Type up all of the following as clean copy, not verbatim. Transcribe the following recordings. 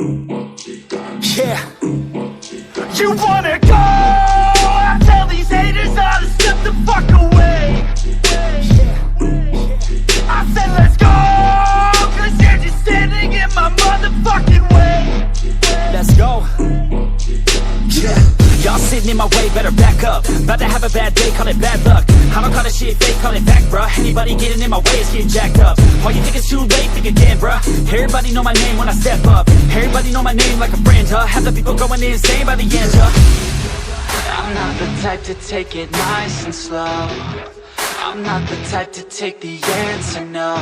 Yeah. You wanna go? I tell these haters all to step the fuck away. I said let's go, cause you're just standing in my motherfucking way. Let's go. Yeah. Y'all sitting in my way, better back up. About to have a bad day, call it bad luck. I don't call this shit fake, call it fact, bruh. Anybody getting in my way is getting jacked up. All you think it's too late, think again, bruh. Everybody know my name when I step up. Everybody know my name like a friend, huh? Have the people going insane by the end, huh? I'm not the type to take it nice and slow. I'm not the type to take the answer, no.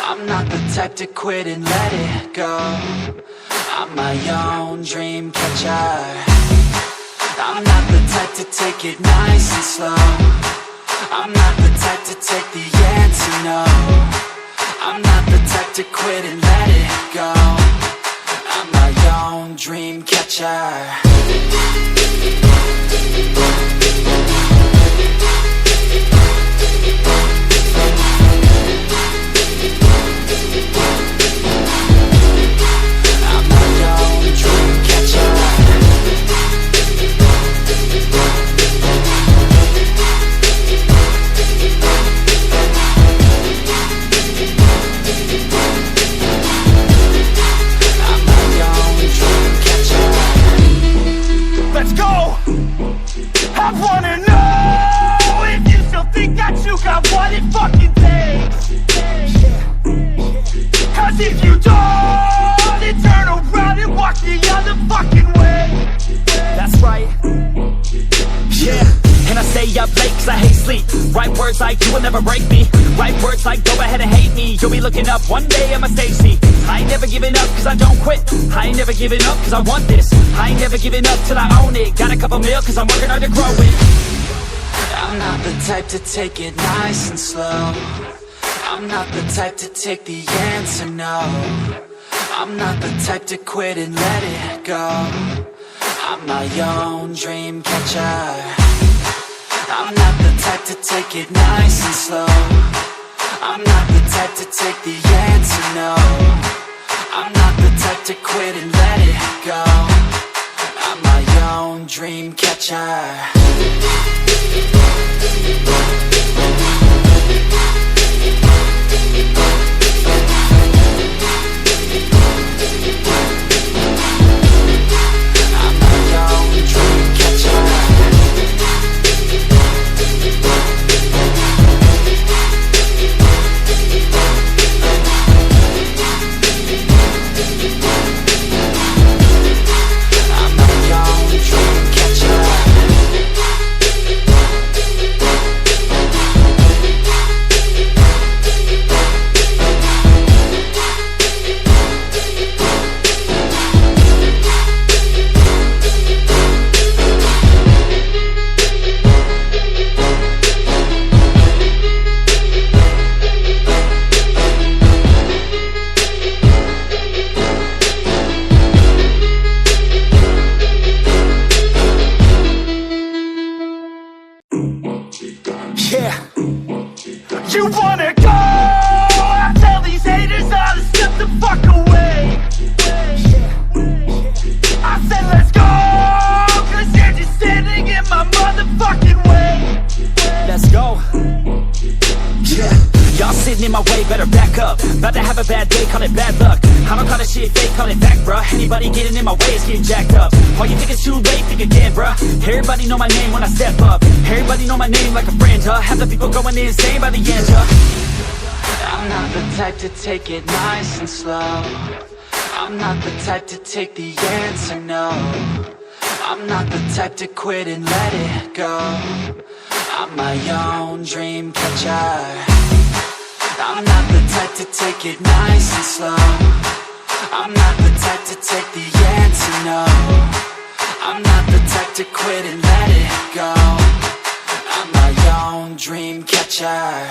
I'm not the type to quit and let it go. I'm my own dream catcher. I'm not the type to take it nice and slow. I'm not the type to take the answer, no. I'm not the type to quit and let it go. I'm my own dream catcher. Let's go! I wanna know if you still think that you got what it fucking takes. Cause if you don't, then turn around and walk the other fucking way. That's right. Yeah. And I stay up late cause I hate sleep. Right words like you will never break me. Right words like go ahead and hate me. You'll be looking up one day at my stage seat. I ain't never giving up cause I don't quit. I ain't never giving up cause I want this. I ain't never giving up till I own it. Got a couple mil cause I'm working hard to grow it. I'm not the type to take it nice and slow. I'm not the type to take the answer, no. I'm not the type to quit and let it go. I'm my own dream catcher. I'm not the type to take it nice and slow. I'm not the type to take the answer, no. I'm not the type to quit and let it go. I'm my own dream catcher. Yeah. You wanna go? I tell these haters all to step the fuck away. I said let's go, cause you're just standing in my motherfucking way. Let's go. Yeah. Y'all sitting in my way, better back up. About to have a bad day, call it bad luck. I don't call this shit fake, call it fact, bruh. Anybody getting in my way is getting jacked up. All you think it's too late, think again, bruh. Everybody know my name when I step up. Everybody know my name like a friend, huh? Have the people going insane by the end, huh? I'm not the type to take it nice and slow. I'm not the type to take the answer, no. I'm not the type to quit and let it go. I'm my own dream catcher. I'm not the type to take it nice and slow. I'm not the type to take the answer, no. I'm not the type to quit and let it go. I'm my own dream catcher.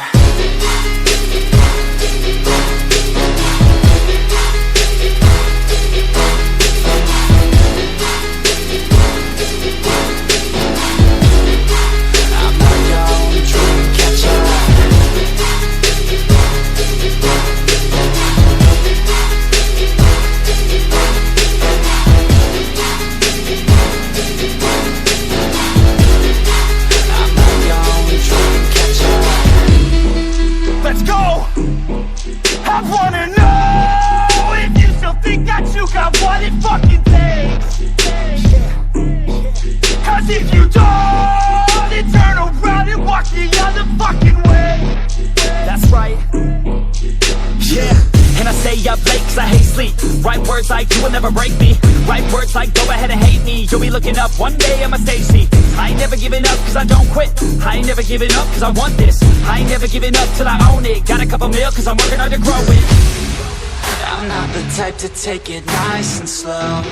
got what it fucking takes. Cause if you don't, then turn around and walk the other fucking way. That's right. Yeah. And I stay up late cause I hate sleep. Write words like you will never break me. Write words like go ahead and hate me. You'll be looking up one day at my stage seat. I ain't never giving up cause I don't quit. I ain't never giving up cause I want this. I ain't never giving up till I own it. Got a couple mil cause I'm working hard to grow it. I'm not the type to take it nice and slow.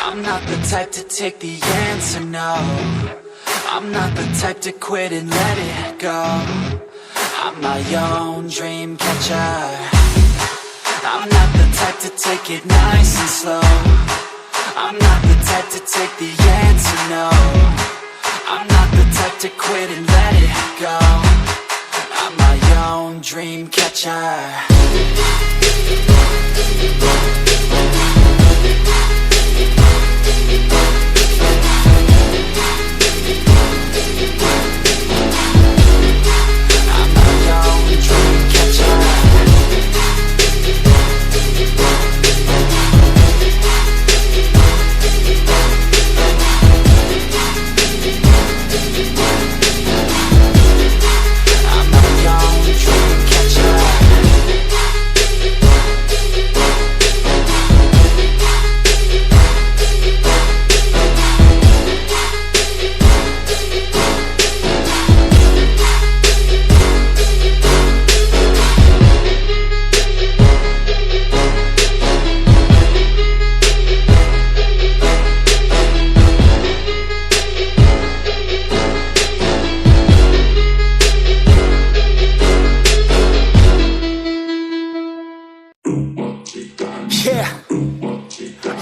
I'm not the type to take the answer no. I'm not the type to quit and let it go. I'm my own dream catcher. I'm not the type to take it nice and slow. I'm not the type to take the answer no. I'm not the type to quit and let it go. I'm my own dream catcher.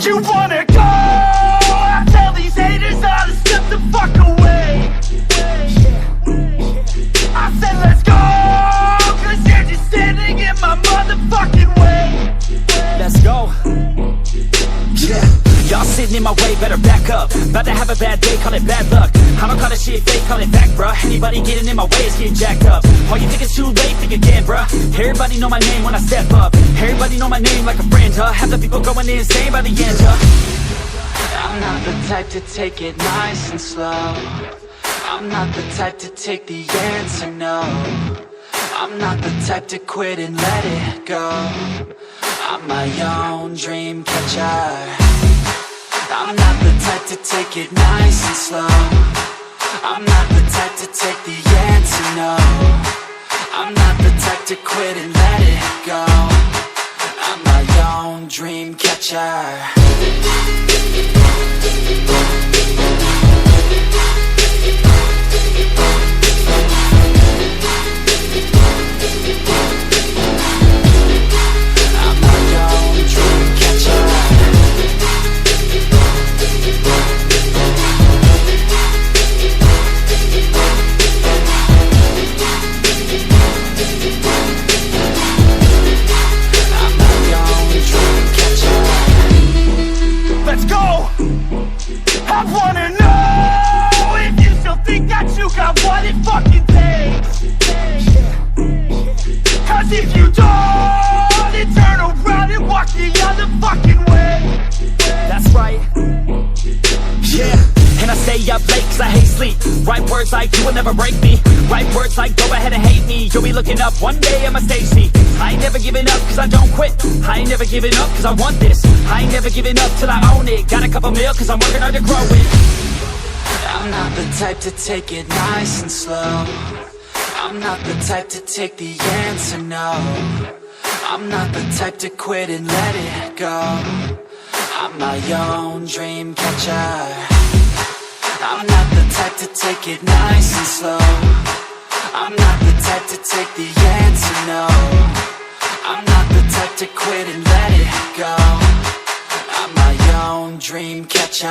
You wanna go? I tell these haters all to step the fuck away. I said let's go, cause you're just standing in my motherfucking way. Let's go. Yeah. Y'all sitting in my way, better back up. About to have a bad day, call it bad luck. I don't call it shit fake, call it fact, bruh. Anybody getting in my way is getting jacked up. All you think it's too late, think again, bruh. Everybody know my name when I step up. Everybody know my name like a friend, huh? Have the people going insane by the end, huh? I'm not the type to take it nice and slow. I'm not the type to take the answer, no. I'm not the type to quit and let it go. I'm my own dream catcher. I'm not the type to take it nice and slow. I'm not the type to take the answer, no. I'm not the type to quit and let it go. I'm my own dream catcher. Let's go! I wanna know if you still think that you got what it fucking takes. Cause if you don't, then turn around and walk the other fucking way. That's right. Yeah. And I stay up late cause I hate sleep. Write words like you will never break me. Write words like go ahead and hate me. You'll be looking up one day at my stage seat. I ain't never giving up cause I don't quit. I ain't never giving up cause I want this. I ain't never giving up till I own it. Got a couple mil cause I'm working hard to grow it. I'm not the type to take it nice and slow. I'm not the type to take the answer, no. I'm not the type to quit and let it go. I'm my own dream catcher. I'm not the type to take it nice and slow. I'm not the type to take the answer, no. I'm not the type to quit and let it go. I'm my own dream catcher.